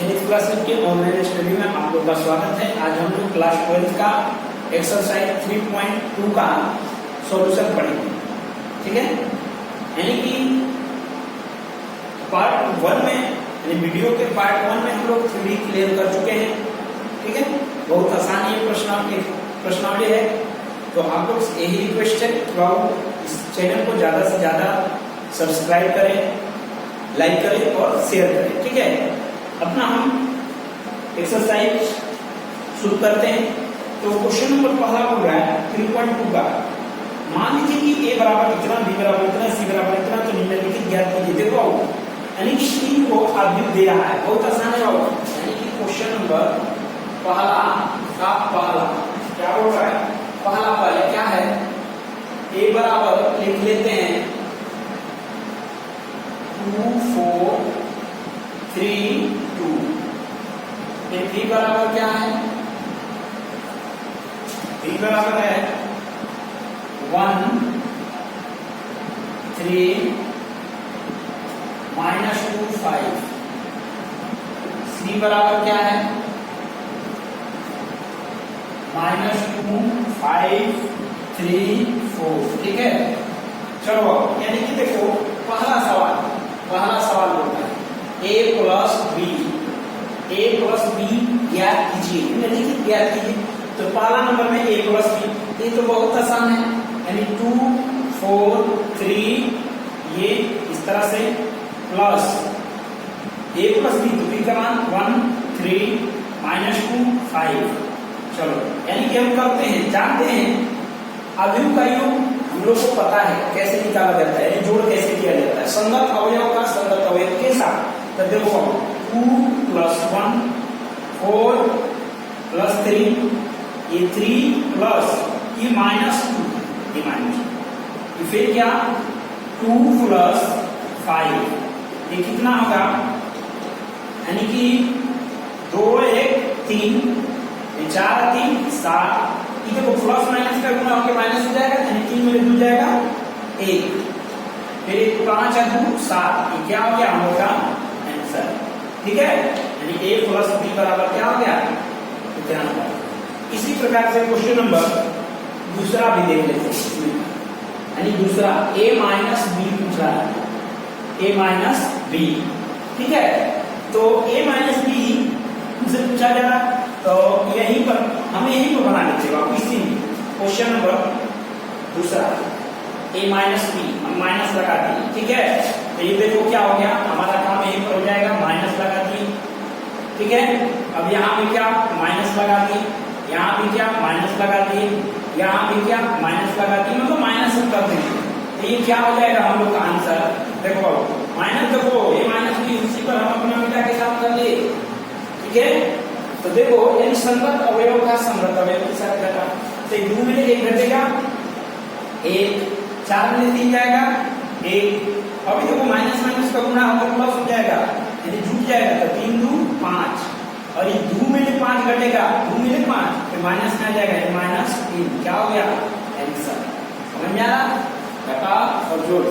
Zenith classes के online study में आप लोग का स्वागत है। आज हम लोग क्लास 12 का एक्सरसाइज 3.2 का सॉल्यूशन पढ़ेंगे। ठीक है, यानी कि पार्ट 1 में यानी वीडियो के पार्ट 1 में हम लोग थ्योरी क्लियर कर चुके हैं। ठीक है, बहुत आसान ये प्रश्नावली है। तो आप लोग यही रिक्वेस्ट है कि आप इस चैनल को ज्यादा से ज्यादा सब्सक्राइब करें, लाइक करें और शेयर करें। ठीक है, अपना हम एक्सरसाइज शुरू करते हैं। तो क्वेश्चन नंबर पहला हो रहा है 3.2 का। मान लीजिए कि a बराबर इतना, b बराबर इतना, c बराबर इतना, तो निम्नलिखित ज्ञात कीजिए। देखो यानी कि तीन को अवयव दे रहा है, बहुत आसान है बाबू। यानी कि क्वेश्चन नंबर पहला का पहला क्या हो रहा है, पहला पहले क्या है, a बराबर लिख लेते हैं 2 4 3 2। b बराबर क्या है, b बराबर है 1 3 -2 5। c बराबर क्या है -2 5 3 4। ठीक है, चलो यानी कि देखो पहला सवाल होता है a प्लस b ज्ञात कीजिए, निम्नलिखित ज्ञात कीजिए। तो पहला नंबर में a प्लस b, ये तो बहुत आसान है। यानी 2 4 3 ये इस तरह से प्लस a प्लस b, तो b का मान 1 3 -2 5। चलो यानी कि हम करते हैं, जानते हैं अवयव का योग हम लोग को पता है कैसे निकाला जाता है, यानी जोड़ कैसे किया जाता है संगत अवयव का संगत अवयव के साथ। तो देखो 2 + 1 4 + 3 ये 3 प्लस ये -2 ये -2, फिर क्या 2 + 5 ये कितना होगा, यानी कि 2 1 3 4 3 7। ये देखो प्लस माइनस का गुणा होकर माइनस हो जाएगा, यानी 3 में 2 जाएगा 1, फिर 5 और 2 7। ये क्या हो गया हम लोग का आंसर। ठीक है, यानी a प्लस b बराबर क्या हो गया, इतना होगा। इसी प्रकार से क्वेश्चन नंबर दूसरा भी देख लेते हैं। यानी दूसरा a माइनस b पूछ रहा है, a माइनस b। ठीक है, तो a माइनस b से पूछा जा रहा है, तो यहीं पर हमें यहीं पर बना लेते हैं इसी क्वेश्चन नंबर दूसरा a माइनस b, हम माइनस लगा दिए। ठीक है, तो ये देखो क्या हो गया, हमारा काम यहीं पर हो जाएगा, माइनस लगा दिए। ठीक है, अब यहाँ पे क्या माइनस लगा दिए, यहाँ पे क्या माइनस लगा दिए, यहाँ पे क्या माइनस लगा दिए, मतलब माइनस हम कर देंगे। तो ये क्या हो जाएगा हम लोग का आंसर। देखो माइनस, देखो ये माइनस भी उसी पर हम अपना मीटा के साथ कर लिए। ठीक है, तो देखो यानी संगत अवयव का संगत अवयव के साथ घटा, तो 2 में 1 घटेगा 1, 4 में 3 जाएगा 1। अभी देखो माइनस माइनस का गुणा होकर प्लस हो जाएगा, यानी जुट जाएगा, तो 3 2 5, और ये 2 में 5 घटेगा, 2 में 5 फिर माइनस में आ जाएगा -3। क्या हो गया आंसर। समझ में आ रहा, घटा और जोड़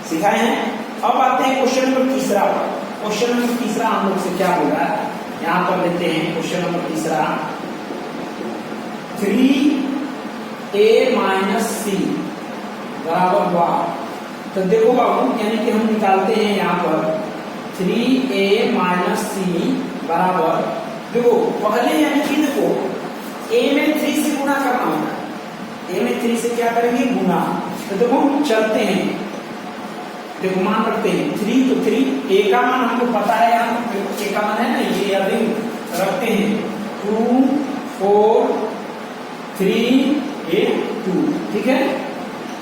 सिखाए हैं। अब आते हैं क्वेश्चन नंबर तीसरा। क्वेश्चन नंबर तीसरा हम लोग से क्या बोल रहा है, यहाँ पर लेते हैं क्वेश्चन नंबर तीसरा 3a - c बराबर 1। तो देखो बाबू यानी कि हम निकालते हैं यहाँ पर 3a - c बराबर, देखो पहले यानी कि देखो a में 3 से गुणा करना होता है, a में 3 से क्या करेंगे गुणा। तो देखो हम चलते हैं, देखो मान रखते हैं 3, तो 3 a का मान हमको पता है, यहाँ a का मान है ना, ये अभी रखते हैं 2 4 3 8 2। ठीक है,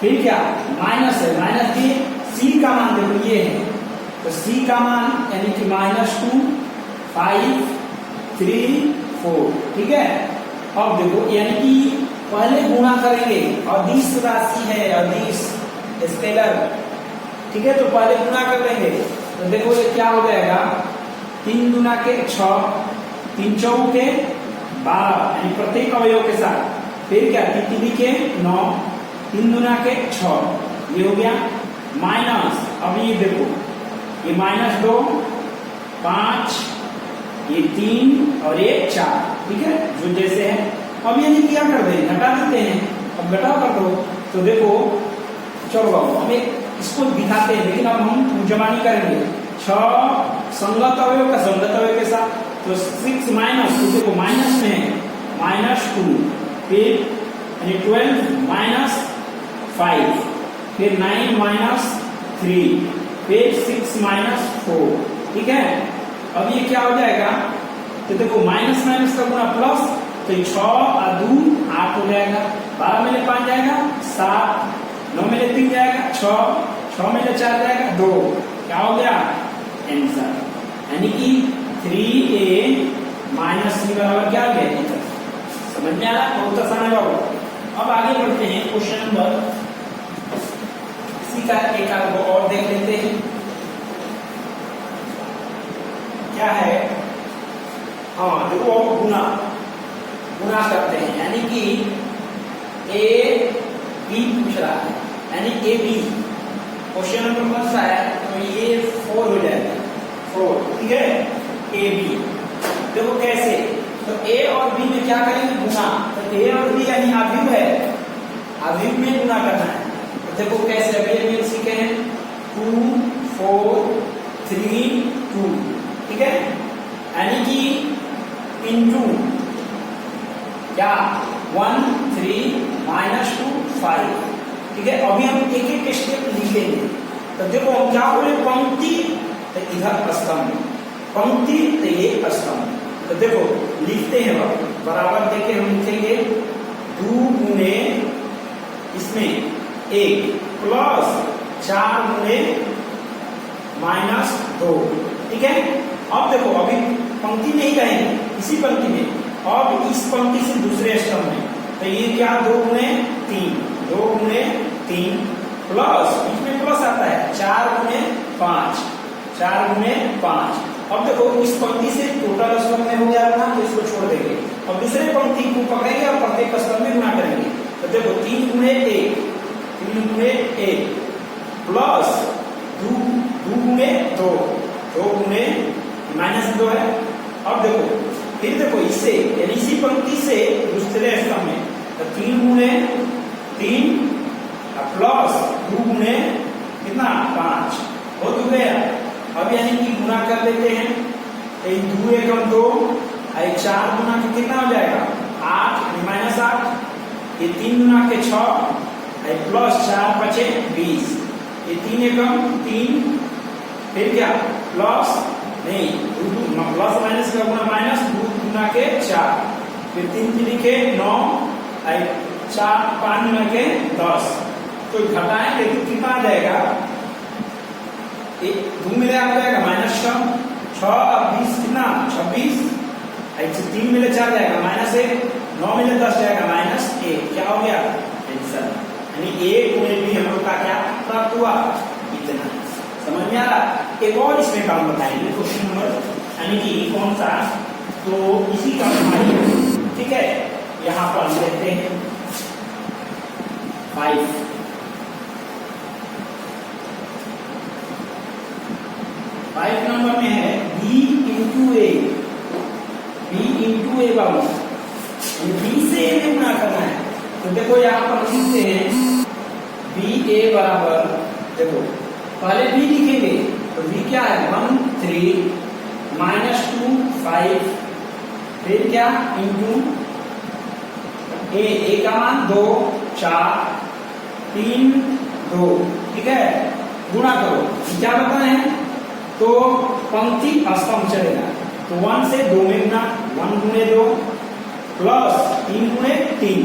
फिर क्या माइनस है, माइनस की c का मान देखो ये है, तो c का मान यानी कि -2 5 3 4। ठीक है, अब देखो यानी कि पहले गुणा करेंगे, अदिश राशि है, अदिश स्केलर। ठीक है, तो पहले गुणा कर लेंगे, तो देखो ये क्या हो जाएगा 3 दूना के 6 3 चौक के 12, यानी प्रत्येक अवयव के साथ। फिर क्या 3 के 9 3 दूना के 6, ये हो गया माइनस। अब ये देखो ये -2 5 ये 3 और ये 4, ठीक है, जो जैसे है। अब यानी क्या कर दें, घटा देते हैं। अब घटाओ कर दो तो देखो, चलो हम इसको दिखाते हैं, लेकिन अब हम जमा नहीं करेंगे। 6 संगत अवयव का संगत अवयव के साथ, तो 6 माइनस, तो देखो माइनस में है -2, फिर यानी 12 माइनस 5, फिर 9 -3, फिर 6 -4, ठीक है। अब ये क्या हो जाएगा, तो देखो माइनस माइनस का गुणा प्लस, तो 6 और 2 8 हो जाएगा, 12 में ले 5 जाएगा 7, 9 में ले 3 जाएगा 6, 6 में ले 4 जाएगा 2, क्या हो गया आंसर, यानी कि 3a माइनस c बराबर क्या हो गया। समझ में आ रहा, बहुत आसान है बाबू। अब आगे बढ़ते हैं क्वेश्चन नंबर, इसी का एक आगे और देख लेते हैं क्या है। हाँ देखो, गुना करते हैं, यानी कि ए बी पूछ रहा है, यानी ए बी क्वेश्चन नंबर कौन सा है, तो ये 4 हो जाएगा 4, ठीक है। ए बी देखो कैसे, तो ए और बी में क्या करेंगे, गुना। तो ए और बी यानी अवयव है, अवयव में गुना करना है। तो देखो कैसे, अभी सीखे हैं 2 4 3 2, ठीक है, यानी कि इनटू क्या 1 3 -2 5, ठीक है। अभी हम एक एक स्टेप लिखेंगे। तो देखो हम क्या बोले, पंक्ति तो इधर स्तंभ, पंक्ति तो ये स्तंभ। तो देखो लिखते हैं बराबर, देखे हम लिखेंगे 2 गुणे इसमें 1 प्लस 4 गुणे -2, ठीक है। अब देखो अभी पंक्ति में ही रहेंगे, इसी पंक्ति में, अब इस पंक्ति से दूसरे स्तंभ में, तो ये क्या 2 गुणे 3, 2 गुणे 3 प्लस, इसमें प्लस आता है 4 गुणे 5, 4 गुणे 5। अब देखो इस पंक्ति से टोटल स्तंभ में हो गया अपना, तो इसको छोड़ देंगे। अब दूसरे पंक्ति को पकड़ेंगे और प्रत्येक स्तंभ में गुणा करेंगे। तो देखो 3 गुणे 1, 3 गुणे 1 प्लस 2 गुणे 2, 2 गुणे -2 है। अब देखो फिर देखो इससे, यानी इसी पंक्ति से दूसरे स्तंभ में, तो 3 गुणे 3 प्लस 2 गुणे कितना 5 हो तो गया। अब यानी कि गुना कर लेते हैं, 2 एकम 2, 4 गुना के कितना हो जाएगा 8 -8, ये 3 गुना के 6, प्लस 4 बचे 20, ये 3 एकम 3, फिर क्या प्लस नहीं, प्लस माइनस का गुना माइनस, 2 गुना के 4, फिर 3 3 के 9, 4 5 गुना के 10, तो घटाएंगे तो कितना आ जाएगा, 2 में आ जाएगा -6 और 20 कितना 26, 3 में 4 जाएगा -1, 9 में 10 जाएगा -1, क्या हो गया आंसर, यानी A गुणे B हम लोग का क्या प्राप्त हुआ, इतना। समझ में आ रहा। एक और इसमें काम बताएंगे क्वेश्चन नंबर, यानी कि कौन सा, तो इसी का हमारी, ठीक है, यहाँ पर हम देखते हैं 5 नंबर में है B into A, B into A Babu, B से A में गुणा करना है। तो देखो यहाँ पर लिखते हैं BA बराबर, देखो पहले B लिखेंगे, तो B क्या है 1 3 -2 5, फिर क्या इंटू A का मान 2 4 3 2, ठीक है, गुणा करो। क्या बताना है, तो पंक्ति स्तंभ चलेगा, तो 1 से 2 में गुणा, 1 गुणे 2 प्लस 3 गुणे 3,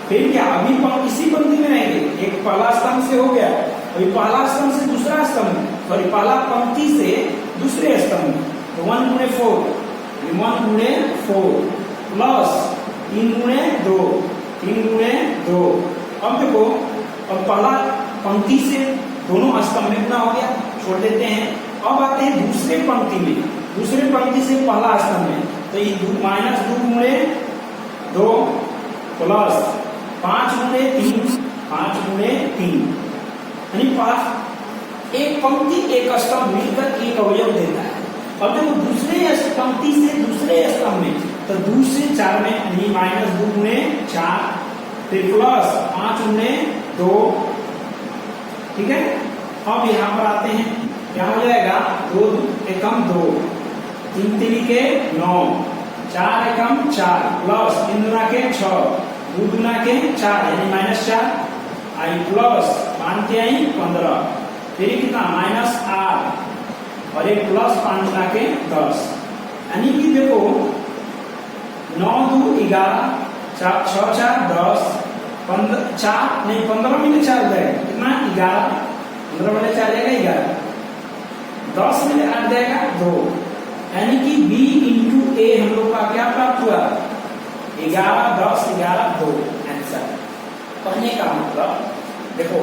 फिर क्या अभी इसी पंक्ति में रहेंगे, एक पहला स्तंभ से हो गया, अभी पहला स्तंभ से दूसरा स्तंभ, सॉरी पहला पंक्ति से दूसरे स्तंभ, तो 1 गुणे 4, 1 गुणे 4 प्लस 3 गुणे 2, 3 गुणे 2। अब देखो, अब पहला पंक्ति से दोनों स्तंभ में गुना हो गया, छोड़ देते हैं। अब आते हैं दूसरे पंक्ति में, दूसरे पंक्ति से पहला स्तंभ में, तो ये -2 गुणे 2 प्लस 5 गुणे 3, 5 गुणे 3, यानी 5, एक पंक्ति एक स्तंभ मिलकर एक अवयव देता है। अब देखो दूसरे पंक्ति से दूसरे स्तंभ में, तो 2 से 4 में यानी -2 गुणे 4, फिर प्लस 5 गुणे 2, ठीक है। अब यहाँ पर आते हैं, क्या हो जाएगा, 2 एकम 2, 3 तिरिके 9, 4 एकम 4, प्लस 3 दूना के 6, 2 दूना के 4 यानी -4 आई, प्लस 5 के आई 15, फिर कितना -8 और एक प्लस 5 गुना के 10, यानी कि देखो 9 2 11, 6 4 10, 4 नहीं 15 में 4 जाएगा कितना 11, 15 में 4 जाएगा 11, 10 में 8 जाएगा 2, यानी कि B इंटू A हम लोग का क्या प्राप्त हुआ, 11 10 11 2 आंसर। कहने का मतलब देखो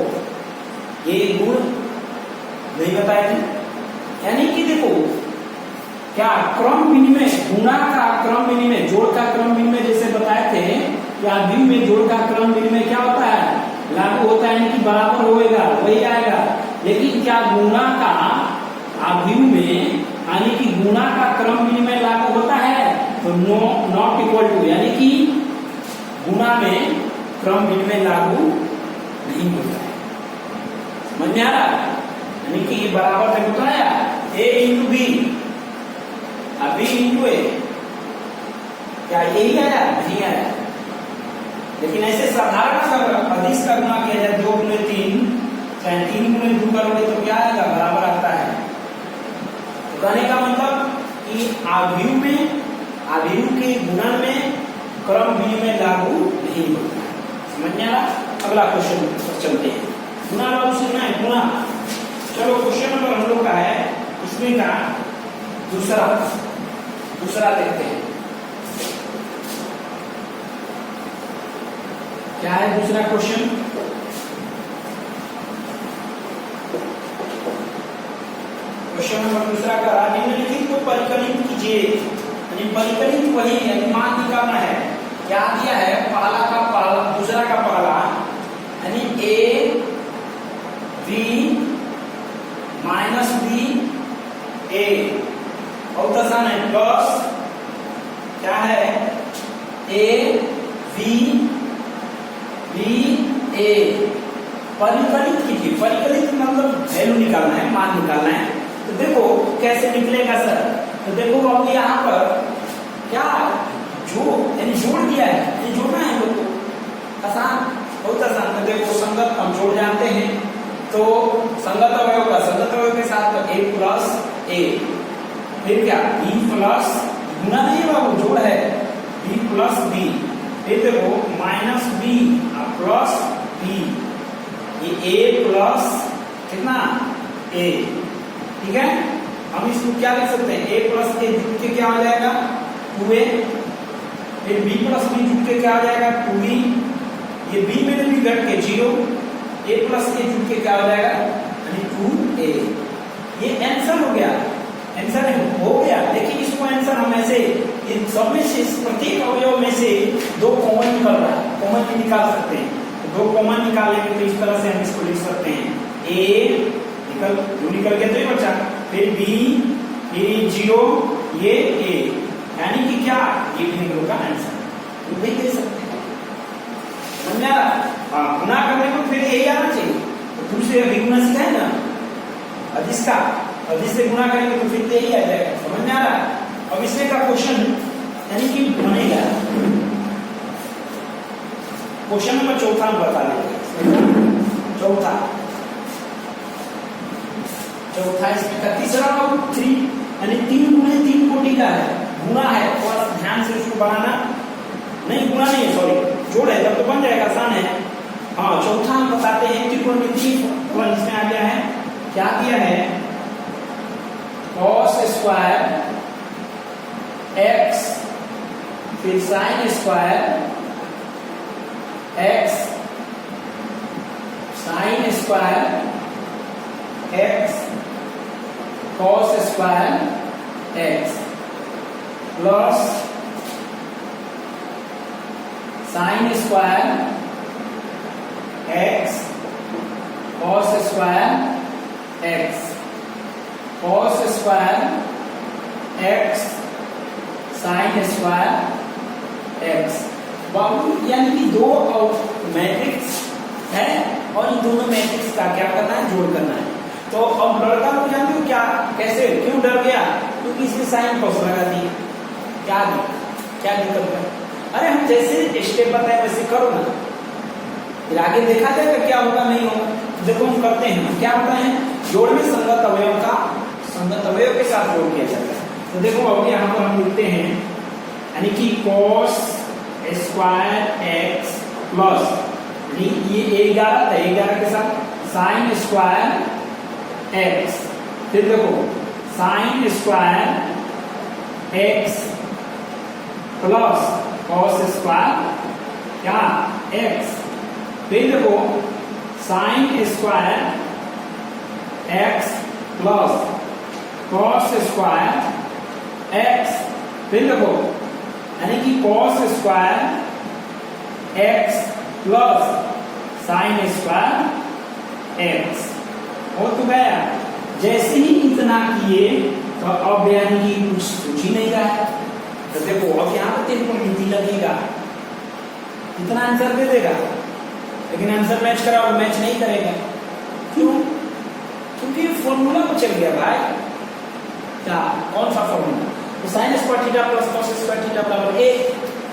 ये गुण नहीं बताए थे, यानी कि देखो क्या क्रम विनिमय, गुणा का क्रम विनिमय, जोड़ का क्रम विनिमय जैसे बताए थे कि आव्यूह में जोड़ का क्रम विनिमय क्या होता है, लागू होता है, यानी कि बराबर होएगा वही आएगा। लेकिन क्या गुणा का आव्यूह में यानी कि गुणा का क्रम विनिमय लागू होता है, तो नॉट इक्वल टू, यानी कि गुणा में क्रम विनिमय लागू नहीं होता है। समझ में आ रहा है, यानी कि ये बराबर से बताया A इंटू बी और B इंटू ए, क्या यही आया, नहीं आया। लेकिन ऐसे साधारण अगर अदिश का गुणा किया जाए 2 गुणे 3, चाहे 3 गुणे 2 करोगे तो क्या आएगा, बराबर आता है। तो कहने का मतलब कि आव्यूह के गुणन में क्रम विनिमय लागू नहीं होता है। समझ में आ रहा। अगला क्वेश्चन पर चलते हैं, गुणा लागू सुनना है, गुणा। चलो क्वेश्चन नंबर हम लोग का है इसमें का दूसरा देखते हैं क्या है दूसरा क्वेश्चन। क्वेश्चन नंबर दूसरा का निम्नलिखित को परिकलित कीजिए, यानी परिकलित वही यानी मान निकालना है। क्या दिया है, पहला का पहला दूसरा का पहला यानी ए बी माइनस बी ए, बहुत आसान है, प्लस क्या है ए बी बी ए, परिकलित कीजिए। परिकलित मतलब वैल्यू निकालना है, मान निकालना है। तो देखो कैसे निकलेगा सर, तो देखो अब यहाँ पर क्या यानी जोड़ दिया है, ये जोड़ना है हम लोग को, आसान, बहुत आसान। तो देखो संगत हम जोड़ जानते हैं, तो संगत अवयव का संगत अवयव के साथ तो a प्लस ए, फिर क्या b प्लस, गुना नहीं है बाबू, जोड़ है, b प्लस बी, फिर देखो माइनस बी प्लस बी, ये a प्लस कितना a, ठीक है। हम इसको क्या लिख सकते हैं, a प्लस ए जुड़ के क्या हो जाएगा 2a, फिर b प्लस बी जुड़ के क्या हो जाएगा 2b, ये b में भी घट के 0, a प्लस ए जुड़ के क्या हो जाएगा यानी 2a। ये आंसर हो गया, आंसर हो गया। लेकिन इसको आंसर हम ऐसे इन सब में से प्रत्येक अवयव में से 2 कॉमन निकल रहा है, कॉमन भी निकाल सकते हैं। तो 2 कॉमन निकालेंगे तो इस तरह से हम इसको लिख सकते हैं, a निकल गया तो ये बचा, फिर b, फिर 0, ये a, यानी कि क्या ये भी हम लोग का आंसर तो नहीं दे सकते। समझा, गुना करने को फिर यही आना चाहिए। तो दूसरे अभी गुना सिखाए ना, अदिश का, अदिश से गुना करेंगे तो फिर यही आ जाएगा। समझ में आ रहा है। अब इसमें का क्वेश्चन यानी कि बनेगा, क्वेश्चन नंबर 4 में बता देंगे। चौथा इसमें का तीसरा और 3 यानी 3 गुणे 3 कोटि का है, गुणा है, थोड़ा ध्यान से उसको बनाना, नहीं गुणा नहीं है सॉरी, जोड़ है, तब तो बन जाएगा, आसान है। हाँ, चौथा हम बताते हैं त्रिकोणमितीय फलन, इसमें आ गया है, क्या दिया है cos स्क्वायर x, फिर sin square x, sin square x, cos square x, plus sin square x, cos square x, cos square X sine square X. बाबू यानी कि दो मैट्रिक्स है और इन दोनों मैट्रिक्स का क्या करना है, जोड़ करना है। तो अब लड़का को जानते हो क्या, कैसे, क्यों डर गया, क्योंकि इसमें साइन कॉस लगा दी। क्या दिक्कत है? अरे हम जैसे स्टेप बताए वैसे करो ना, फिर आगे देखा जाएगा क्या होगा नहीं होगा। देखो हम करते हैं, क्या होता है, जोड़ में संगत अवयव के साथ जोड़ किया जाता है। तो देखो अब यहाँ पर हम लिखते हैं, यानी कि cos स्क्वायर एक्स प्लस ये 11 था, 11 के साथ साइन स्क्वायर एक्स, फिर देखो sign square x plus cos square क्या एक्स, फिर देखो sign square x plus cos square x, फिर देखो यानी कि cos square x plus sign square x हो तो गया। जैसे ही इतना किए तो अब यानी कि कुछ सोच ही नहीं रहा। तो देखो अब यहाँ पर त्रिकोणमिति लगेगा, इतना आंसर दे देगा, लेकिन आंसर मैच करा और मैच नहीं करेगा। क्यों? क्योंकि फॉर्मूला को चल गया भाई। क्या, कौन सा फॉर्मूला? तो sine square theta plus cos square theta बराबर ए।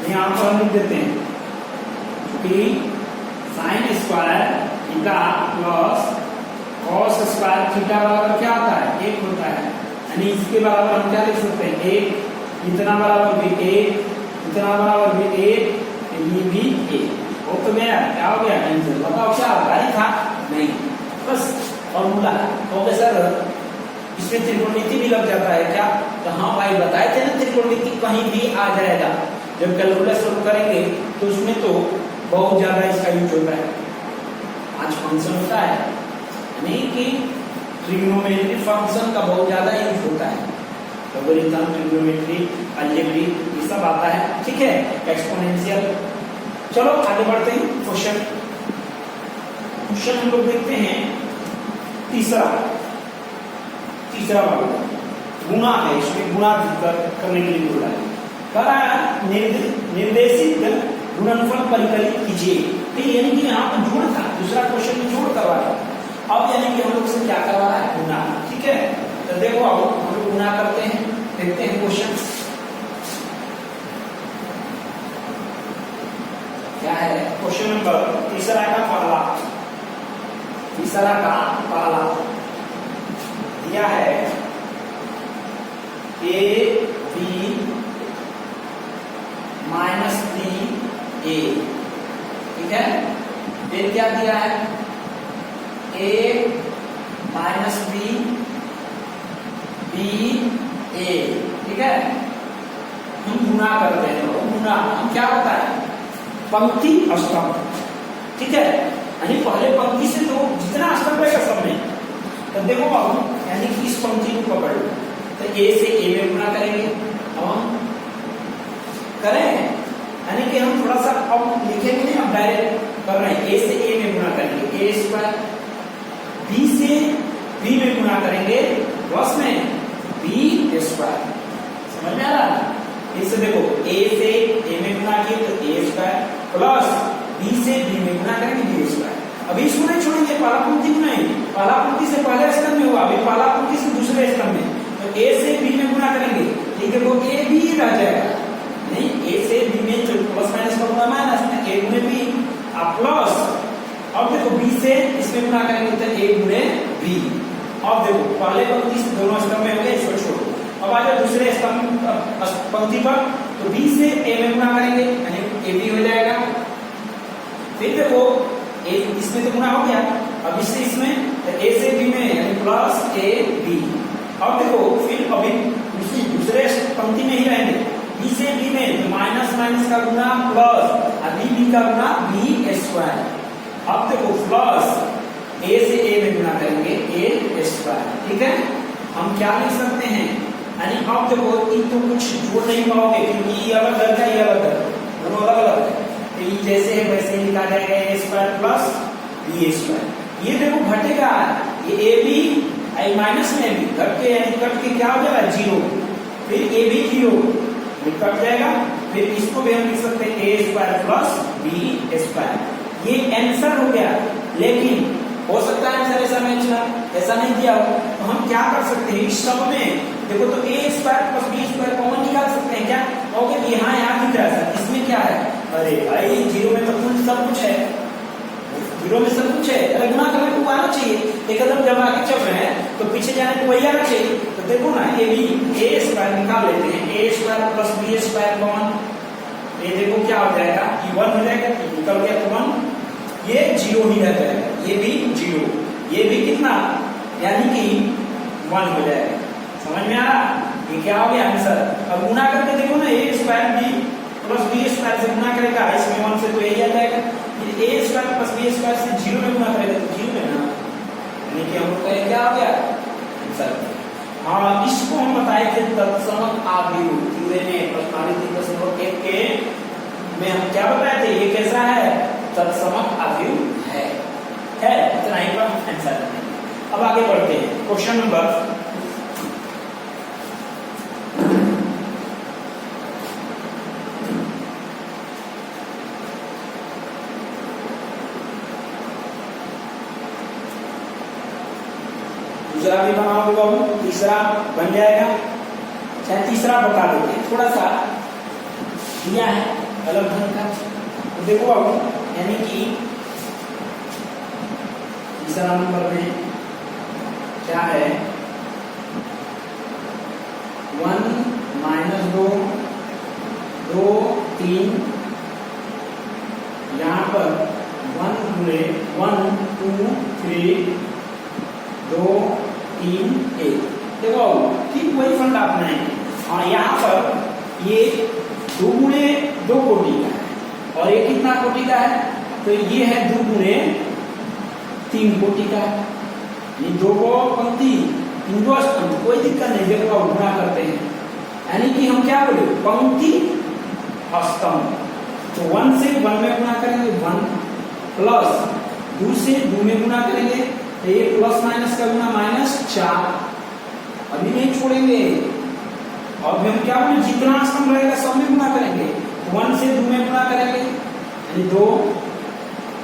यहाँ पर हम लिख देते हैं कि sine square theta plus cos square theta बराबर क्या होता है, 1 होता है। यानी इसके बराबर हम क्या लिख सकते हैं, 1, इतना बराबर भी 1, इतना बराबर भी 1, ये भी 1 हो तो गया। क्या हो गया आंसर? बताओ क्या भारी था? नहीं, बस फॉर्मूला। तो सर इसमें त्रिकोणमिति भी लग जाता है क्या? तो हाँ भाई बताए थे ना, त्रिकोणमिति कहीं भी आ जाएगा। जब कैलकुलस शुरू करेंगे तो उसमें तो बहुत ज्यादा इसका यूज होता है। आज फंक्शन होता है, यानी कि ट्रिग्नोमेट्री फंक्शन का बहुत ज्यादा यूज होता है। लॉगरिथम, ट्रिग्नोमेट्री, अलजेब्रिक, ये सब आता है, ठीक है, एक्सपोनेंशियल। चलो आगे बढ़ते हैं। क्वेश्चन हम लोग देखते हैं तीसरा वाला गुणा है। इसमें गुणा करने के लिए बोला है, कह रहा है निर्देशित गुणनफल परिकलित कीजिए। तो यानी कि यहाँ पर जोड़ था, दूसरा क्वेश्चन में जोड़ करवा रहा है। अब यानी कि हम लोग से क्या करवा रहा है, गुणा। ठीक है, तो देखो अब हम लोग गुणा करते हैं, देखते हैं क्वेश्चन क्या है। क्वेश्चन नंबर तीसरा का पहला दिया है ए बी माइनस बी ए। ठीक है, फिर क्या दिया है, ए माइनस बी बी ए। ठीक है, हम गुणा करते हैं। तो गुणा हम क्या होता है, पंक्ति अष्टक। ठीक है, यानी पहले पंक्ति से तो जितना अष्टक रहेगा सब में। तो देखो अब यानी कि इस पंक्ति को पकड़ लो, तो ए से ए में गुणा करेंगे। अब हम करें, यानी कि हम थोड़ा सा अब लिखेंगे नहीं, हम डायरेक्ट कर रहे हैं। ए से ए में गुणा करेंगे, ए स्क्वायर। बी से बी में गुणा करेंगे, प्लस में बी स्क्वायर। समझ में आ रहा है? इससे देखो ए से ए में गुणा किए तो ए स्क्वायर, प्लस बी से बी में गुणा करेंगे बी स्क्वायर। अभी इसको नहीं छोड़ेंगे, पहला पंक्ति को नहीं, पहला पंक्ति से पहले स्तंभ में हुआ, अभी पहला पंक्ति से दूसरे स्तंभ में। तो ए से बी में गुणा करेंगे, ठीक है, वो ए बी रह जाएगा। नहीं, ए से बी में जो प्लस माइनस का गुणा माइनस में ए गुणे बी, अब प्लस। अब देखो बी से इसमें गुणा करेंगे तो ए गुणे बी। अब देखो पहले पंक्ति से दोनों स्तंभ में हो गए, इसको छोड़ो। अब आ जाओ दूसरे स्तंभ पंक्ति पर, तो बी से ए में गुणा करेंगे, यानी ए बी हो जाएगा। फिर देखो ए इसमें तो गुणा हो गया, अब इससे इसमें तो ए से बी में यानी प्लस ए बी। अब देखो फिर अभी दूसरे पंक्ति में ही रहेंगे, बी से बी में तो माइनस माइनस का गुणा प्लस, और बी का गुणा बी स्क्वायर। अब देखो प्लस ए से ए में गुणा करेंगे ए स्क्वायर। ठीक है, हम क्या लिख सकते हैं, यानी अब देखो ये तो कुछ जोड़ नहीं पाओगे क्योंकि ये अलग है, ये अलग है, दोनों अलग अलग है। तो ये जैसे है वैसे ही लिखा जाएगा, ए स्क्वायर प्लस बी स्क्वायर। ये देखो घटेगा, ये ए बी आई माइनस में भी घट के, यानी कट के क्या हो जाएगा, जीरो। फिर ए भी 0 कट जाएगा, फिर इसको भी हम लिख सकते हैं A square plus B square. ये आंसर हो गया, लेकिन हो सकता है आंसर ऐसा मैच ना, ऐसा नहीं दिया हो, तो हम क्या कर सकते हैं इस सब में देखो तो A square plus B square common निकाल सकते हैं क्या? ओके, यहाँ दिख रहा है सर, इसमें क्या है? अरे भाई 0 में तो कुल सब कुछ है, 0 में सब कुछ है, अरे गुणा करने को आना चाहिए, एक कदम जब आगे चल रहे हैं तो पीछे जाने को वही आना चाहिए। तो देखो ना ये भी ए स्क्वायर निकाल लेते हैं, A square plus B square common, ये देखो क्या हो जाएगा, ये 1 हो जाएगा, निकल गया तो 1, ये 0 ही रह जाएगा, ये भी 0, ये भी कितना यानी कि 1 हो जाएगा। समझ में आ रहा? ये क्या हो गया आंसर। अब गुणा करके देखो ना, A square B plus B square से गुणा करेगा, इसमें 1 से तो यही आ जाएगा, ए स्क्वायर प्लस बी स्क्वायर से 0 में गुणा करेगा तो 0 है ना, यानी कि हम लोग का क्या हो गया आंसर। हाँ, इसको हम बताए थे तत्समक आव्यूह में प्रश्नावली 3.1 के में हम क्या बताए थे, ये कैसा है, तत्समक आव्यूह है, इतना ही पर आंसर है। अब आगे बढ़ते हैं, क्वेश्चन नंबर दूसरा भी बनाओगे, तीसरा बन जाएगा, चाहे तीसरा बता देते, थोड़ा सा दिया है अलग ढंग का। तो देखो अब यानी कि तीसरा नंबर में क्या है, 1 माइनस 2 2 3, यहाँ पर 1 गुणे 1 2 3 2 3 1, देखो ठीक वही फंड अपना है। हाँ, यहाँ पर ये 2 गुणे 2 कोटि का है और ये कितना कोटि का है, तो ये है 2 गुणे 3 कोटि का है, ये 2 को पंक्ति 3 को स्तंभ, कोई दिक्कत नहीं, देखो गुणा करते हैं, यानी कि हम क्या बोले पंक्ति स्तंभ। तो 1 से 1 में गुणा करेंगे 1 प्लस 2 से 2 में गुणा करेंगे, तो ये प्लस माइनस का गुना -4, अभी नहीं छोड़ेंगे। और हम क्या बोले जितना स्तंभ रहेगा सब में गुणा करेंगे, 1 से 2 में गुणा करेंगे यानी 2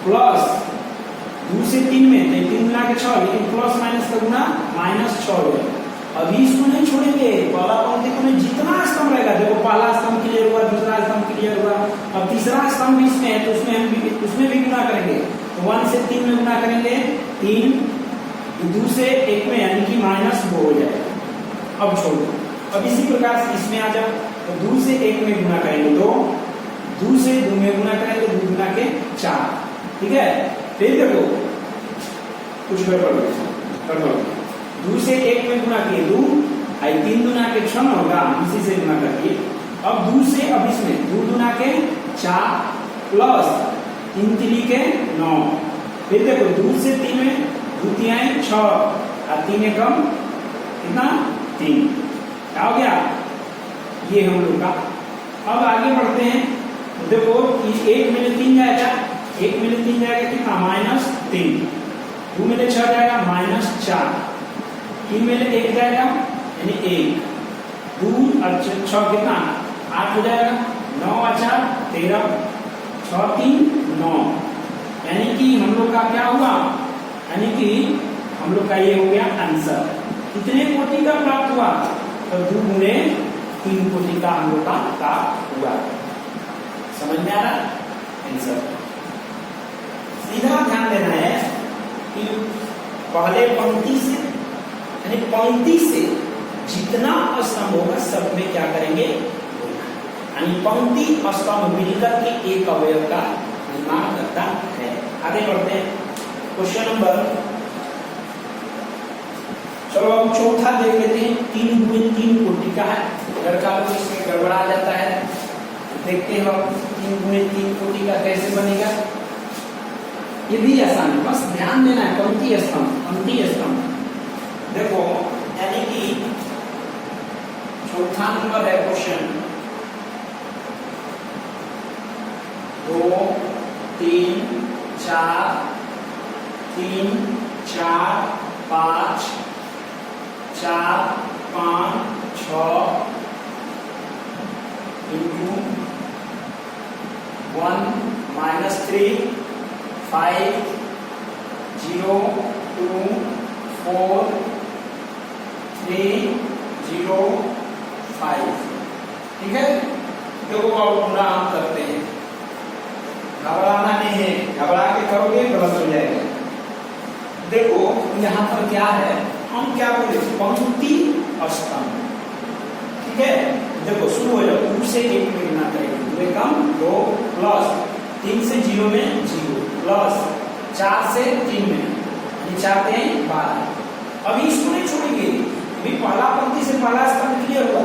प्लस 2 से 3 में, तो 3 गुना के 6, लेकिन प्लस माइनस का गुना -6 हो जाएगा। अभी इसको नहीं छोड़ेंगे, पहला पंक्ति को नहीं, जितना स्तंभ रहेगा, देखो पहला स्तंभ क्लियर हुआ, दूसरा स्तंभ क्लियर हुआ, अब तीसरा स्तंभ इसमें है तो उसमें भी गुणा करेंगे, तो 1 से 3 में गुणा करेंगे 3, 2 से 1 में यानी कि -2 हो जाएगा। अब छोड़ो, अब इसी प्रकार से इसमें आ जाओ, तो 2 से 1 में गुणा करेंगे 2, 2 से 2 में गुणा करेंगे 2 गुना के 4, ठीक है। फिर देखो कुछ गड़बड़, 2 से 1 में गुणा किए 2, 3 गुना के 6 होगा, इसी से गुणा करके, अब 2 से, अब इसमें 2 गुना के 4 प्लस 3 3 के 9, फिर देखो 2 से 3 में 2 3 6 और 3 एकम कितना 3, क्या हो गया ये हम लोग का। अब आगे बढ़ते हैं, देखो 1 में 3 जाएगा, 1 में 3 जाएगा कितना -3, 2 में 6 जाएगा -4, 3 में 1 जाएगा यानी 1, 2 और 6 कितना 8 हो जाएगा, 9 और 4 13, 6 3 9, यानी कि हम लोग का क्या हुआ, यानी कि हम लोग का ये हो गया आंसर। कितने कोटि का प्राप्त हुआ, तो 2 गुणे 3 कोटि का हम लोग का प्राप्त हुआ। समझ में आ रहा आंसर। सीधा ध्यान देना है कि पहले पंक्ति से, यानी पंक्ति से जितना स्तंभ होगा सब में क्या करेंगे, यानी पंक्ति स्तंभ मिलकर के एक अवयव का निर्माण करता है। आगे बढ़ते हैं, क्वेश्चन नंबर, चलो अब चौथा देख लेते हैं, 3 गुणे 3 कोटि का है, लड़का लोग इसमें गड़बड़ा जाता है, देखते हैं अब 3 गुणे 3 कोटि का कैसे बनेगा। ये भी आसान है, बस ध्यान देना है, पंक्ति स्तंभ। देखो यानी कि चौथा नंबर है क्वेश्चन, 2 3 4 3 4 5 4 5 6 इंटू 1 माइनस 3 5 0 2 4 3 0 5। ठीक है, देखो अब पूरा हम करते हैं, घबराना नहीं है, घबरा के करोगे गलत हो जाएगा। देखो यहाँ पर क्या है, हम क्या बोले, पंक्ति अष्टम। ठीक है, देखो शुरू हो जाओ, 2 से 1 में गिनना करेंगे, 2 कम 2 प्लस 3 से 0 में 0 प्लस 4 से 3 में 4 3 12। अभी इसको नहीं छोड़ेंगे, अभी पहला पंक्ति से पहला स्तंभ क्लियर हुआ,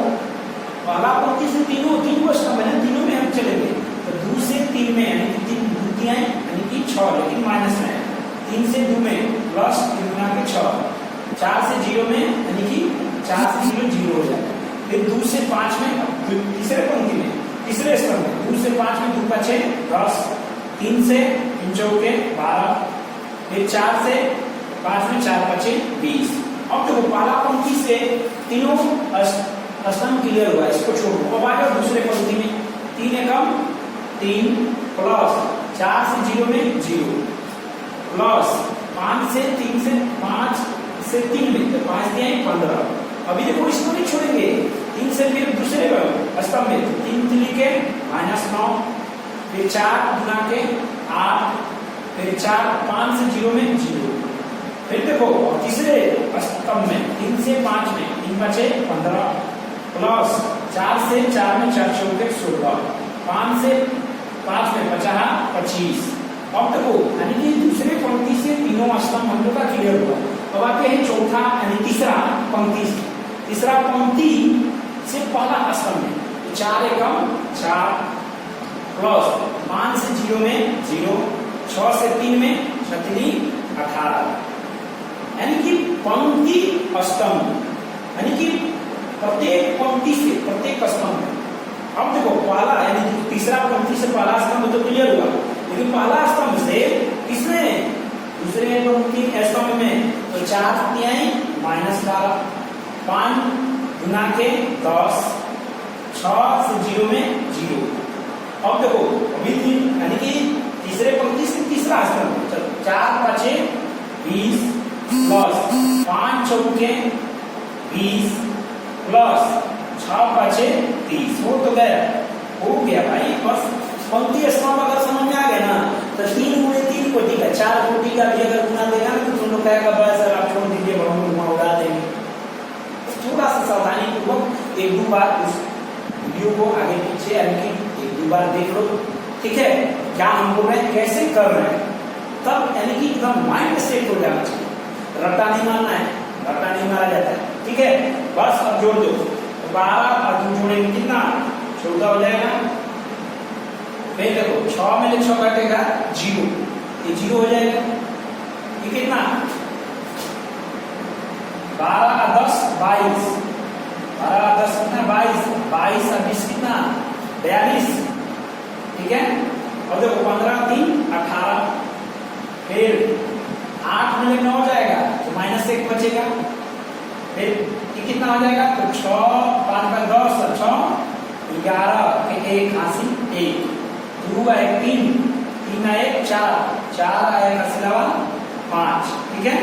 पहला पंक्ति से तीन को स्तंभ है ना, तीनों में हम चलेंगे। तो 2 से 3 में यानी कि 3 द्वितीयां यानी कि 6, लेकिन माइनस में है, 3 से 2 में प्लस 3 गुना के 6, 4 से 0 में यानी कि 4 से 0 0 हो जाएगा। फिर 2 से 5 में तीसरे पंक्ति में तीसरे स्तंभ में 2 से 5 में 2 का 6 10, 3 से 3 चौके 12, फिर 4 से 5 में 4 5 20। अब देखो पहला पंक्ति से तीनों स्तंभ क्लियर हुआ, इसको छोड़ो। अब आ जाओ दूसरे पंक्ति में, 3 एकम 3 प्लस 4 से 0 में 0 प्लस 5 से 3 से 5 से 3 में, तो 5 दिया 15। अभी देखो इसको नहीं छोड़ेंगे, 3 से फिर दूसरे स्तंभ में 3 3 के -9, फिर 4 गुना के 8, फिर 4 5 से 0 में 0। फिर देखो तीसरे स्तंभ में 3 से 5 में 3 बचे 15 प्लस 4 से 4 में 4 चौके 16, 5 से 5 में 25। अब देखो यानी कि दूसरे पंक्ति से तीनों स्तंभ हम लोग का क्लियर हुआ। अब आते हैं चौथा यानी तीसरा पंक्ति से पहला स्तंभ में, 4 एकम 4 प्लस 5 से 0 में 0, 6 से 3 में 18, यानी कि पंक्ति स्तंभ, यानी कि प्रत्येक पंक्ति से प्रत्येक स्तंभ। अब देखो पहला यानी तीसरा पंक्ति से पहला स्तंभ तो क्लियर हुआ, लेकिन पहला स्तंभ से किसमें दूसरे पंक्ति स्तंभ में, तो 4 -12, 5 गुना के 10, 6 से 0 में 0। अब देखो अभी यानी कि तीसरे पंक्ति से तीसरा स्तंभ, 4 5 20 प्लस 5 चौके 20 प्लस 6 5 30। हो तो गया, हो गया भाई। बस पंक्ति स्तंभ अगर समझ में आ गया ना, तो 3 गुणे 3 कोटि का 4 कोटि का भी अगर गुना देगा ना, तो तुम लोग कहेगा बस सर आप छोड़ दीजिए, बहुत उड़ा देंगे। थोड़ा सा सावधानी पूर्वक 1-2 बार उस वीडियो को आगे पीछे यानी कि 1-2 बार देख लो। ठीक है, क्या हम बोल रहे हैं, कैसे कर रहे हैं, तब यानी कि एकदम माइंड सेट हो जाना चाहिए, रट्टा नहीं मारना है, रट्टा नहीं मारा जाता है। ठीक है, बस अब जोड़ दो, 12 और 2 जोड़ेंगे कितना 14 हो जाएगा। फिर देखो 6 में 6 काटेगा 0, ये 0 हो जाएगा। ये कितना 12 और 10 22, 12 और 10 कितना 22, 22 और 20 कितना 42। ठीक है, और देखो 15 3 18, फिर 8 में 9 हो जाएगा तो -1 बचेगा। फिर ये कितना हो जाएगा, तो 6 5 का 10 और 6 11, 1 हासिल 1, 2 1 3, 3 1 4, 4 आएगा सिलावा 5। ठीक है,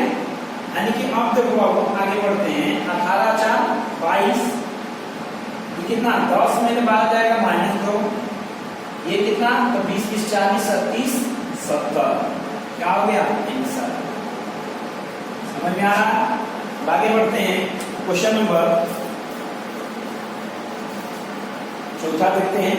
यानी कि अब देखो अब आगे बढ़ते हैं, 18 4 22, ये कितना 10 में 12 जाएगा -2, ये कितना तो 20 20 40 37 70। क्या हो गया आंसर, समझ में आ रहा। आगे बढ़ते हैं, क्वेश्चन नंबर चौथा देखते हैं।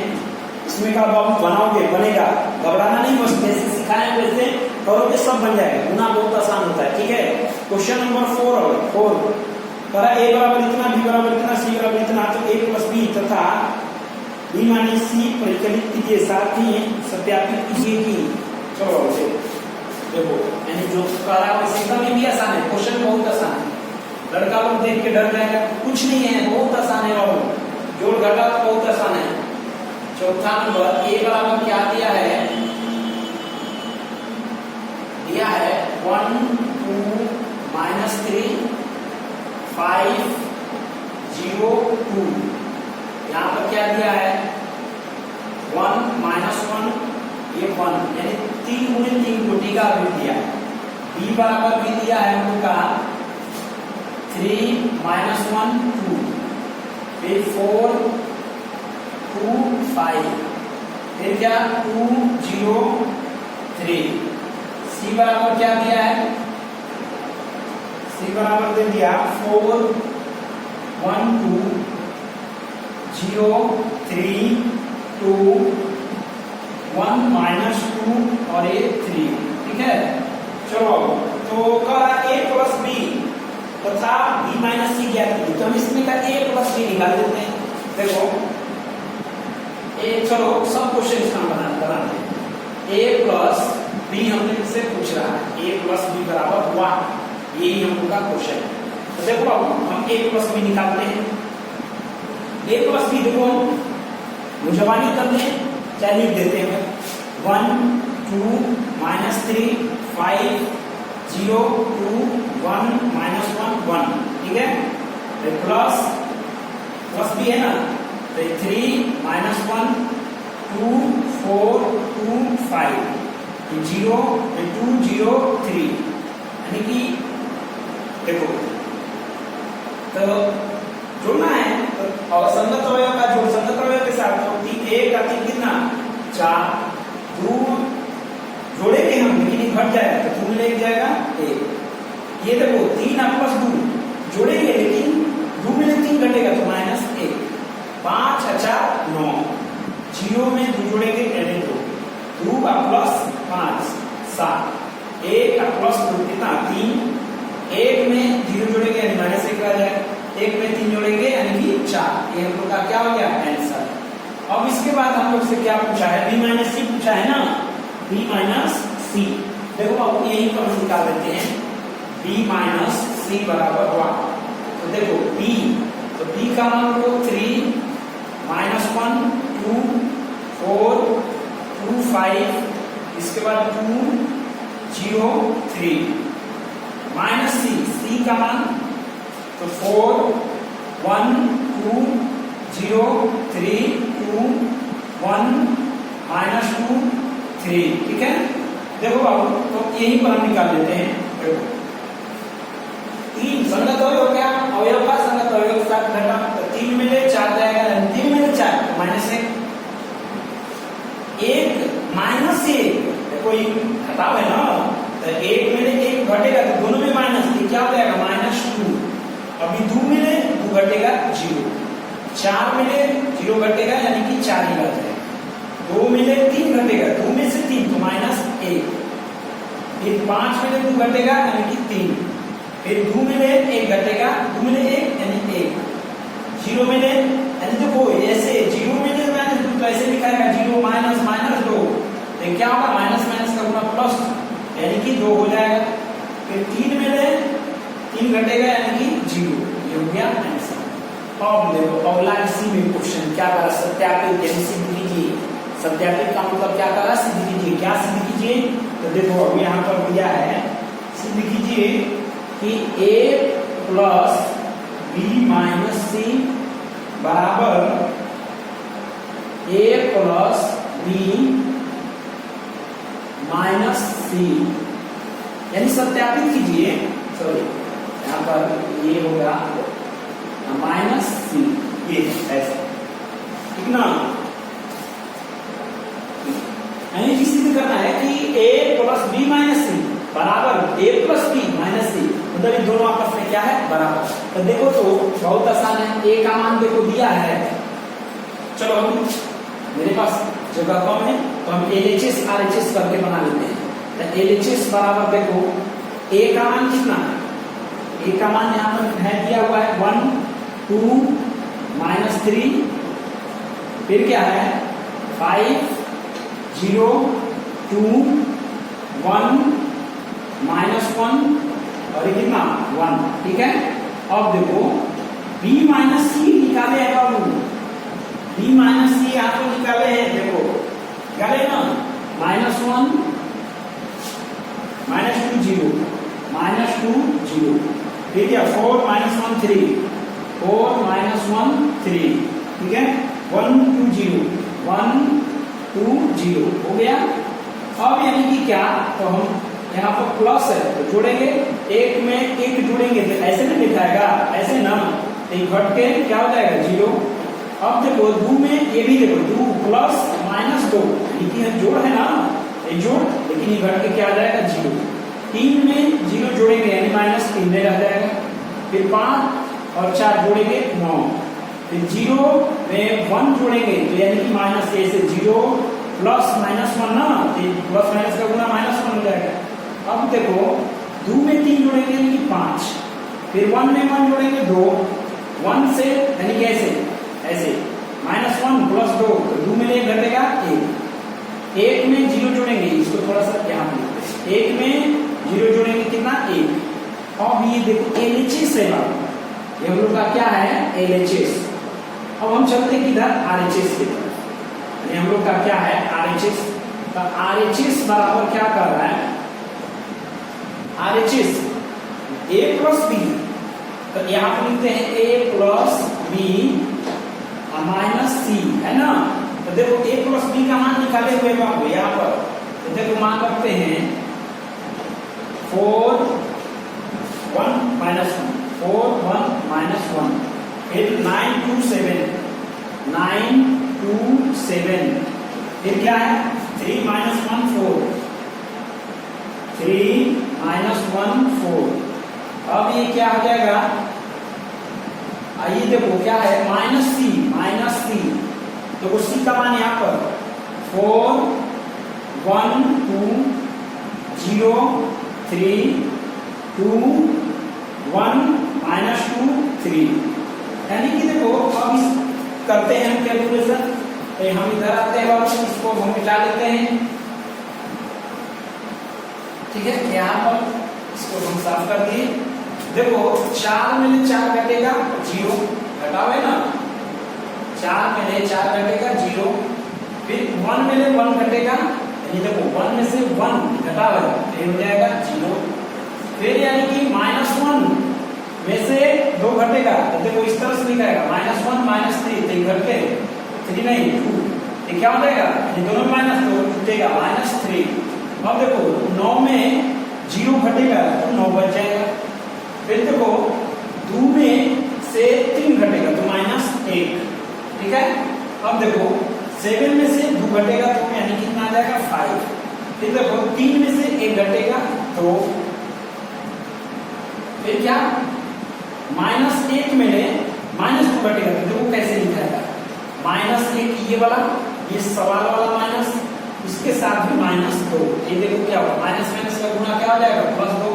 इसमें का अब बनाओगे बनेगा, घबराना नहीं, बस जैसे सिखाए वैसे करोगे सब बन जाएगा, गुना बहुत आसान होता है। ठीक है, क्वेश्चन नंबर 4 करा a बराबर इतना, b बराबर इतना, c बराबर इतना, तो a + b तथा b - c परिकलित कीजिए, साथ ही सत्यापित कीजिए कि चलो देखो यानी जो करा वैसे एकदम भी आसान है, क्वेश्चन बहुत आसान है। लड़का लोग देख के डर जाएगा, कुछ नहीं है, बहुत आसान है बाबू, जोड़ घटा तो बहुत आसान है। चौथा नंबर a बराबर क्या दिया है, दिया है 1 2 -3 5 0 2। यहाँ पर क्या दिया है ये 1 यानी 3 गुणे 3 कोटि का अभी दिया है। b बराबर भी दिया है हम लोग का 3 माइनस 1 2, फिर 4 2 5, फिर क्या 2 0 3। c बराबर क्या दिया है, c बराबर दे दिया 4 1 2 0 3 2 1 माइनस 2 और ये 3। ठीक है, चलो तो कहा a प्लस बी तथा b माइनस सी ज्ञात कीजिए, तो हम इसमें का a प्लस बी निकाल देते हैं। देखो ए, चलो सब क्वेश्चन हम बनाते हैं। a प्लस बी हमने से पूछ रहा है, a प्लस बी बराबर हुआ, यही हम लोग का क्वेश्चन है। तो देखो अब हम a प्लस बी निकालते हैं। a प्लस बी देखो मुझवानी कर लें, चाहे लिख देते हैं 1 2 माइनस 3 5 0 2 1 माइनस 1 1। ठीक है, प्लस प्लस भी है ना, तो 3 माइनस 1 2 4 2 5 0 2 0 3, यानी कि देखो तो जोड़ना है तो और संगत अवयव का जोड़ संगत अवयव के साथ तो 1 का 3 कितना 4, 2 जोड़ेंगे हम लेकिन ये घट जाएगा तो 2 में 1 जाएगा 1। ये देखो 3 प्लस 2 जोड़ेंगे लेकिन 2 में 3 घटेगा तो माइनस 1। 5 अच्छा 9, 0 में 2 जोड़ेंगे यानी 2, 2 का प्लस 5 7, 1 का प्लस 2 कितना 3, 1 में 0 जोड़ेंगे यानी माइनस 1 आ जाएगा, 1 में 3 जोड़ेंगे यानी कि 4। ये हम लोग का क्या हो गया आंसर। अब इसके बाद हम लोग से क्या पूछा है, b माइनस सी पूछा है ना, b माइनस सी। देखो अब यही पर हम निकाल देते हैं, b माइनस सी बराबर हुआ, तो देखो b, तो b का मान को 3 माइनस 1 2 4 2 5, इसके बाद 2 0 3 माइनस सी, सी का मान तो 4 1 2 0 3 2 1 माइनस 2 3। ठीक है, देखो अब तो यही पर हम निकाल लेते हैं। देखो 3 संगत अवयव क्या, अवयव का संगत अवयव के साथ घटा, तो 3 में 4 जाएगा, 3 में 4 माइनस 1 माइनस 1, कोई घटाव है ना, तो 1 में 1 घटेगा तो दोनों में माइनस, क्या हो जाएगा माइनस 2। अभी 2 में 2 घटेगा 0, 4 में 0 घटेगा यानी कि 4 ही बच जाएगा, 2 में 3 घटेगा, 2 में से 3 तो माइनस 1, फिर 5 में 2 घटेगा यानी कि 3, फिर 2 में 1 घटेगा, 2 में 1 यानी 1, 0 में यानी देखो ऐसे 0 में माइनस 2 तो ऐसे लिखाएगा 0 माइनस माइनस 2, तो क्या होगा माइनस माइनस का गुना प्लस यानी कि 2 हो जाएगा, फिर 3 में 3 घटेगा यानी कि 0। ये हो गया आंसर। अब देखो अगला इसी में क्वेश्चन क्या करा, सत्यापित यानी सिद्ध कीजिए। सत्यापित का मतलब क्या करा, सिद्ध कीजिए। क्या सिद्ध कीजिए, तो देखो अब यहाँ पर दिया है, सिद्ध कीजिए कि a प्लस बी माइनस सी बराबर a प्लस बी माइनस सी, यानी सत्यापित कीजिए। सॉरी यहाँ पर ये होगा माइनस सी, ये ऐसे, ठीक ना। यानी कि सिद्ध करना है कि a प्लस बी माइनस सी बराबर a प्लस बी माइनस सी, मतलब ये दोनों आपस में क्या है बराबर। तो देखो तो बहुत आसान है, a का मान देखो दिया है, चलो हम मेरे पास जगह कम है तो हम LHS RHS करके बना लेते हैं। तो LHS बराबर देखो a का मान कितना है, a का मान यहाँ पर है दिया हुआ है 1 2 माइनस 3, फिर क्या है 5 0 2 1 माइनस 1 और ये कितना 1। ठीक है, अब देखो b माइनस सी निकाले हैं, अब b माइनस सी यहाँ पर निकाले हैं, देखो निकाले ना, माइनस 1 माइनस 2 0 माइनस 2 0, ठीक है 4 माइनस 1 3 4 माइनस 1 3, ठीक है 1 2 0 1 2 0 हो गया। अब यानी कि क्या, तो हम यहाँ पर प्लस है तो जोड़ेंगे, एक में एक जोड़ेंगे तो ऐसे नहीं लिखाएगा, ऐसे ना, तो घट के क्या हो जाएगा 0। अब देखो 2 में ये भी देखो 2 प्लस माइनस 2, लेकिन जोड़ है ना, ये जोड़, लेकिन ये घट के क्या आ जाएगा 0। 3 में 0 जोड़ेंगे यानी -3 में रह जाएगा, फिर 5 और 4 जोड़ेंगे 9, फिर 0 में 1 जोड़ेंगे तो यानी कि माइनस ए से 0 प्लस -1 ना, प्लस माइनस का गुना -1 हो जाएगा। अब देखो 2 में 3 जोड़ेंगे यानी कि 5, फिर 1 में 1 जोड़ेंगे 2, 1 से यानी कि ऐसे ऐसे -1 प्लस 2 तो 2 में एक घटेगा 1, 1 में 0 जोड़ेंगे, इसको थोड़ा सा यहाँ पे 1 में 0 जोड़ेंगे कितना 1। अब ये देखो LHS है, ये हम लोग का क्या है LHS। अब हम चलते किधर RHS की तरफ, ये हम लोग का क्या है RHS। तो RHS बराबर क्या कर रहा है, RHS A प्लस बी, तो यहाँ पर लिखते हैं A प्लस बी माइनस सी, है ना। तो देखो A प्लस बी का मान निकाले हुए बाबू यहाँ पर, तो देखो मान रखते हैं 4 1 -1, 4 1 -1, फिर 9 2 7, 9 2 7, फिर क्या है 3 -1 4, 3 -1 4। अब ये क्या हो जाएगा, आइए देखो क्या है माइनस सी, तो सी का मान यहाँ पर 4 1 2 0 3 2 1 -2 3, यानी कि देखो अब इस करते हैं हम कैलकुलेशन, तो हम इधर आते हैं वापस, इसको हम मिटा लेते हैं, ठीक है। यहाँ पर इसको हम साफ कर दिए। देखो 4 में 4 घटेगा 0, घटाओ है ना, 4 में 4 घटेगा 0, फिर 1 में 1 घटेगा, यानी देखो 1 में से 1 घटा है तो हो जाएगा 0, फिर यानी कि -1 में से 2 घटेगा, तो देखो इस तरह से लिखाएगा -1 -3, तो घट के 3 नहीं 2, ये क्या हो जाएगा, ये दोनों -2 छूटेगा -3। अब देखो 9 में 0 घटेगा तो 9 बच जाएगा, फिर देखो 2 में से 3 घटेगा तो -1, ठीक है। अब देखो 7 में से 2 घटेगा तो यानी कितना आ जाएगा 5, फिर देखो 3 में से 1 घटेगा तो फिर क्या -1 में -2 घटेगा, तो देखो कैसे लिखाएगा -1 ये वाला, ये सवाल वाला माइनस, इसके साथ भी -2, ये देखो क्या होगा माइनस माइनस का गुना क्या हो जाएगा +2,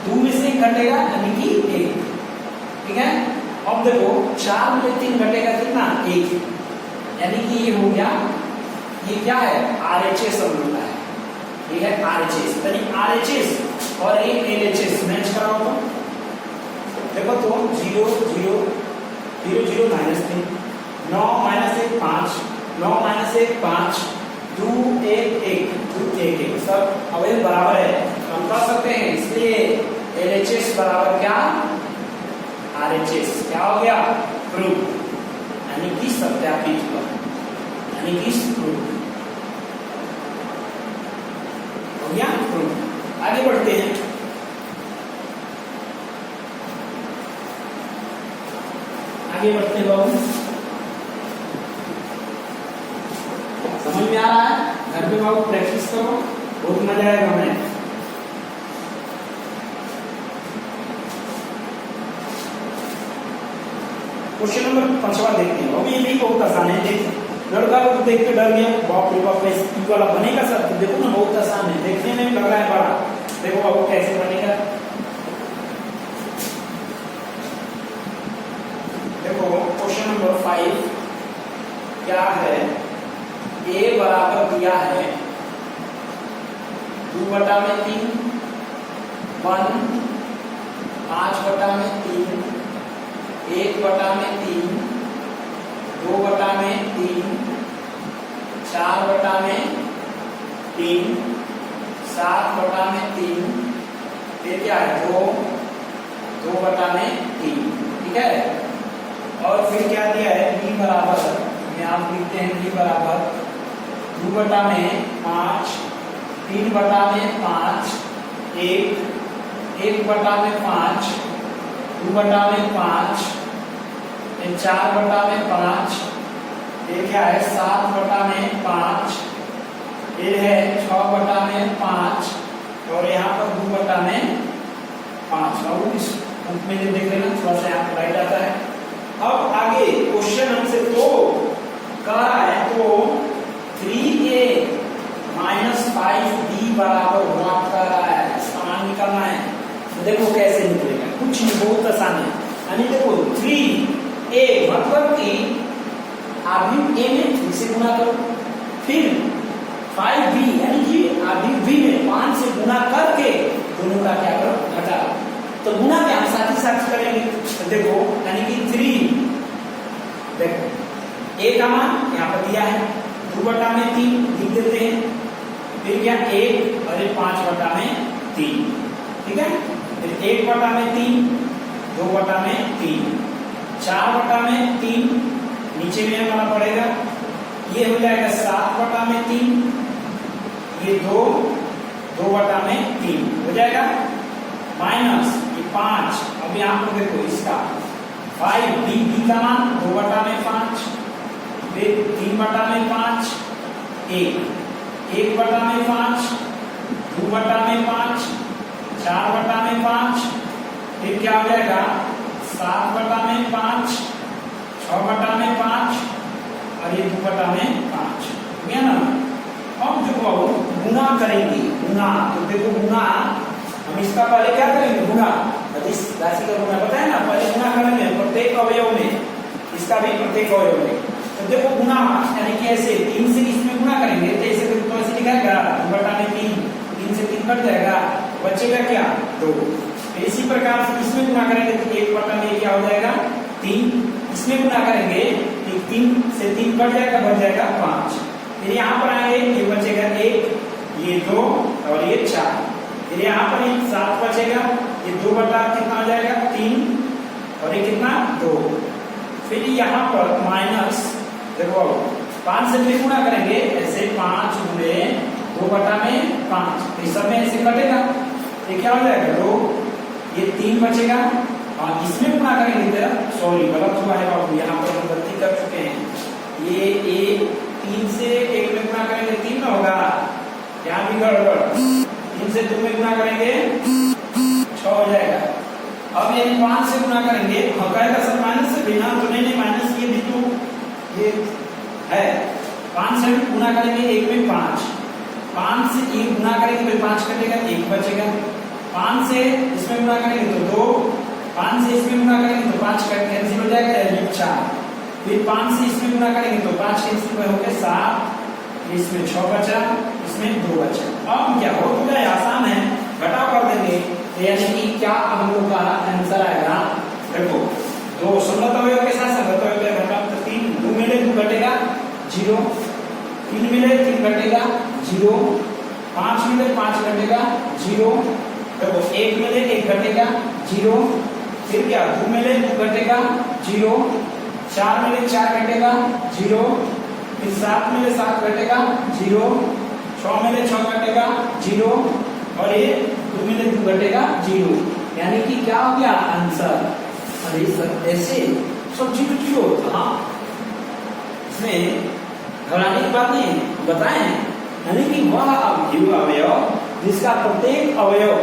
2 में से 1 घटेगा यानी कि 1, ठीक है। अब देखो 4 में 3 घटेगा कितना 1, यानी कि ये हो गया, ये क्या है RHS हम लोग का है, ये है RHS, यानी RHS और ये LHS मैच कराओ तो देखो तो 0 0 0 0 -3, 9 -1 5, 9 -1 5, 2 1 1 2 1 1, सब अवयव बराबर है, हम कर सकते हैं, इसलिए LHS बराबर क्या RHS, क्या हो गया प्रूफ, यानी कि सत्यापित हुआ, यानी कि प्रूफ हो गया प्रूफ। आगे बढ़ते हैं, आगे बढ़ते बाबू, समझ में आ रहा है, घर पे बाबू प्रैक्टिस करो, बहुत मजा आएगा हमें। क्वेश्चन नंबर 5 देखते हैं, अभी ये भी बहुत आसान है, देखिए लड़का लोग देख के डर गया, बाप रे बाप इस वाला बनेगा सर, तो देखो ना बहुत आसान है, देखने में लग रहा है बड़ा, देखो बाबू कैसे बनेगा। देखो क्वेश्चन नंबर 5 क्या है, A बराबर दिया है 2/3 1 5/3 1/3 2/3 4/3 7/3, फिर क्या है 2/3, ठीक है। और फिर क्या दिया है B बराबर, यहाँ लिखते हैं B बराबर 2/5 3/5, 1/5, 2/5, 4/5, ये क्या है 7/5, ये है 6/5 और यहाँ पर 2/5। और इस बुक में जो देख लेना थोड़ा सा यहाँ पर राइट आता है। अब आगे क्वेश्चन हमसे तो कह रहा है तो 3a - 5b बराबर गुणांक कर रहा है, इसका मान निकालना है। तो देखो कैसे निकलेगा, कुछ नहीं, बहुत आसान है। यानी देखो 3a मतलब कि अभी a में 3 से गुना करो, फिर 5b यानी कि अभी b में 5 से गुना करके दोनों का क्या करो घटा। तो गुना के हम साथ ही साथ करेंगे। तो देखो यानी कि 3, देखो a का मान यहाँ पर दिया है 2/3 लिख देते हैं, फिर क्या 1 और 5/3, ठीक है। फिर 1/3, 2/3, 4/3, नीचे में हमारा पड़ेगा, ये हो जाएगा 7/3, ये 2/3 हो जाएगा, माइनस ये 5। अब यहाँ पर देखो इसका 5b का मान 2/5, फिर 3/5, 1/5, 2/5, 4/5, फिर क्या हो जाएगा 7/5, 6/5 और ये 2/5, ठीक ना। अब देखो गुना करेंगे, गुना, तो देखो गुना हम इसका पहले क्या करेंगे, गुना, इस राशि का गुना पता है ना, पहले गुना करेंगे प्रत्येक अवयव में, इसका भी प्रत्येक अवयव में। तो देखो गुना यानी कि ऐसे 3 से इसमें गुना करेंगे, तो ऐसे तो ऐसे लिखाएगा 2/3, 3 से 3 कट जाएगा, बचेगा क्या 2। तो इसी प्रकार से इसमें गुना करेंगे तो 1/में क्या हो जाएगा 3, इसमें गुना करेंगे तो 3 से 3 कट जाएगा, बच जाएगा 5। फिर यहाँ पर आएंगे, ये बचेगा 1, ये 2 और ये 4, फिर यहाँ पर 7 बचेगा, ये 2/3 कितना हो जाएगा 3 और ये कितना 2। फिर यहाँ पर माइनस, देखो 5 से फिर गुणा करेंगे ऐसे 5 गुणे 2/5, इस सब में ऐसे कटेगा, ये क्या हो जाएगा 2, ये 3 बचेगा और इसमें गुणा करेंगे इधर, सॉरी गलत हुआ है बाबू, यहाँ पर हम गलती कर चुके हैं, ये 3 से 1 में गुणा करेंगे 3 होगा, यहाँ भी गड़बड़, 3 से 2 में गुणा करेंगे 6 हो जाएगा। अब ये 5 से गुणा करेंगे, कहेगा सर माइनस से बिना, तो नहीं माइनस, ये भी तो ये है, 5 से गुणा करेंगे 1 में 5, 5 से 1 गुणा करेंगे तो 5 कटेगा, 1 बचेगा, 5 से इसमें गुणा करेंगे तो 2, 5 से इसमें गुणा करेंगे तो 5 कैंसिल हो जाएगा, 4, फिर 5 से इसमें गुणा करेंगे तो 5 कैंसिल हो गया 7, इसमें 6 बचा, इसमें 2 बचा। अब क्या हो गया, आसान है, घटाव कर देंगे, यानी कि क्या हम लोग का आंसर आएगा, देखो 2 संगत अवयव के साथ संगत अवयव का घटाव, तो 3 2 मिले 2 घटेगा 0, 3 मिले 3 घटेगा 0, 5 मिले 5 घटेगा 0, देखो 1 मिले 1 घटेगा 0, फिर क्या 2 मिले 2 घटेगा 0, 4 मिले 4 घटेगा 0, फिर 7 मिले 7 घटेगा 0, 6 मिले 6 घटेगा 0 और ये 2 मिले 2 घटेगा 0, यानी कि क्या हो गया आंसर। अरे सर ऐसे सब 0 हाँ, इसमें घबराने की बात नहीं, बताएं, यानी कि वह अवयव जिसका प्रत्येक अवयव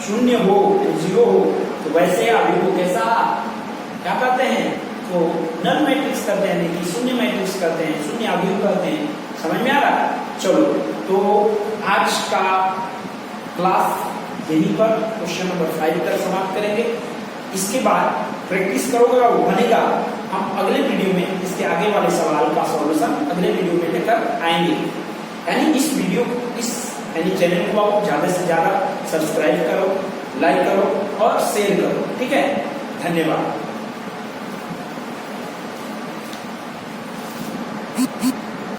0 हो 0 हो, तो वैसे अवयव को कैसा क्या कहते हैं, तो नल मैट्रिक्स करते हैं, कि शून्य मैट्रिक्स करते हैं, शून्य अवयव करते हैं। समझ में आ रहा? चलो तो आज का क्लास यहीं पर क्वेश्चन नंबर 5 तक समाप्त करेंगे। इसके बाद प्रैक्टिस करोगे वो बनेगा, हम अगले वीडियो में इसके आगे वाले सवाल का सॉल्यूशन अगले वीडियो में लेकर आएंगे। यानी इस वीडियो इस यानी चैनल को आप ज्यादा से ज्यादा सब्सक्राइब करो, लाइक करो और शेयर करो, ठीक है। धन्यवाद।